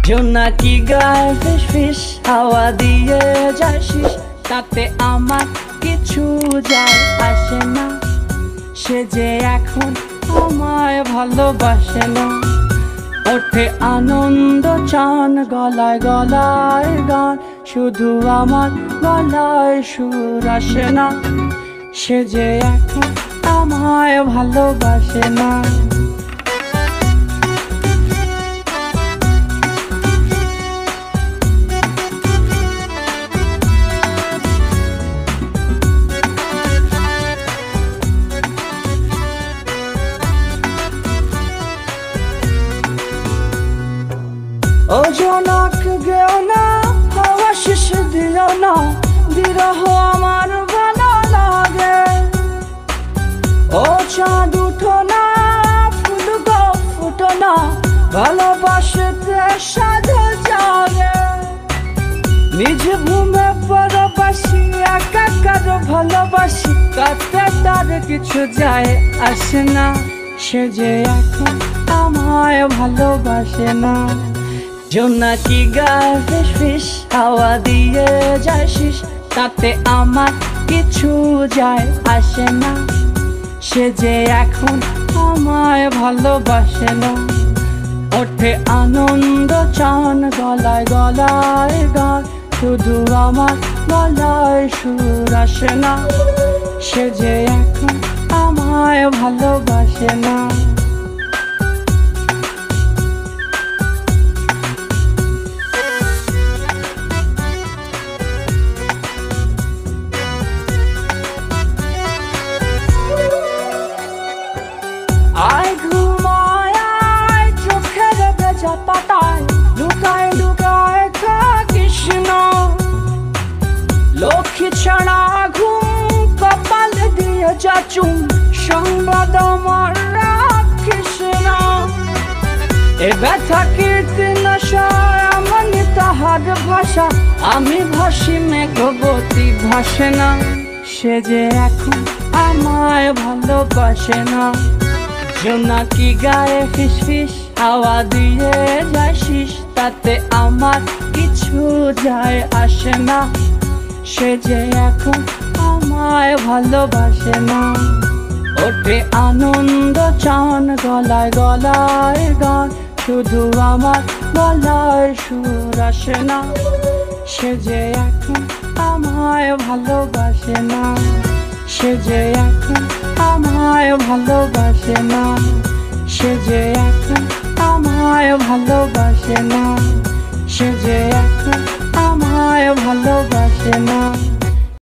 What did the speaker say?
জোনাকি গায়ে ফিস ফিস হাওয়া দিয়ে যাসিস, তাতে আমার কিছু যায় আসে না। সে যে এখন আমায় ভালোবাসে না। ওঠে আনন্দ চান গলায় গলায় গান, শুধু আমার গলায় সুর আসে না। সে যে এখন আমায় ভালোবাসে না। ও জনক গেও না, হাওয়া শেষ দিও না, বিরহ আমার ভালো লাগে। ও চাঁদ উঠো না, ফুল গো ফুটো না, ভালোবাসতে সাধু জাগে। নিজ ভূমে পরবাসী, একাকার ভালোবাসি, তাতে তার কিছু যায় আসে না। সে যে এখন আমায় ভালোবাসে না। জোনাকি গায়ে ফিস ফিস হাওয়া দিয়ে যাসিস, তাতে আমার কিছু যায় আসে না। সে যে এখন আমায় ভালোবাসে না। ওঠে আনন্দ চান গলায় গলায় গান, শুধু আমার গলায় সুর আসে না। সে যে এখন আমায় ভালোবাসে না। আয় ঘুমায় আয় চোখের ভেজা পাতায়, লুকায় লুকায় থাকিস না। লক্ষ্মী ছাড়া ঘুম কপাল দিয়ে যাচুম, সংবাদ আমার রাখিস না। এ ব্যথা কীর্তি নশায় আমার তাহার ভাষা, আমি ভাসি মেঘবতী ভাসে না। সে যে এখন আমায় ভালোবাসে না। জোনাকি গায়ে ফিস ফিস হাওয়া দিয়ে যাসিস, তাতে আমার কিছু যায় আসে না। সে যে এখন আমায় ভালোবাসে না। ওঠে আনন্দ চান গলায় গলায় গান, শুধু আমার গলায় সুর আসে না। সে যে এখন আমায় ভালোবাসে না। সে যে এখন আমায় ভালোবাসে না। সে যে এখন আমায় ভালোবাসে না। সে যে এখন আমায় ভালোবাসে না।